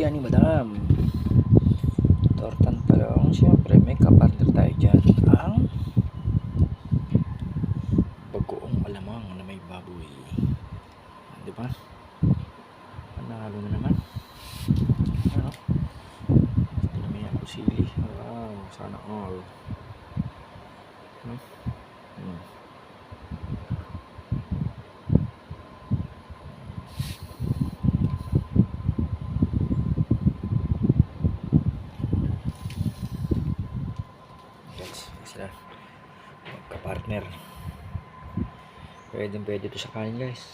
yan ni Madam. Tortang talong. Siyempre may kapartner tayo dyan. Ang bagoong alamang na may baboy. Diba? Panalo na naman. Ano? Ito na may akusili. Wow, sana all. Sila magka-partner. Pwede ito sa kanin, guys.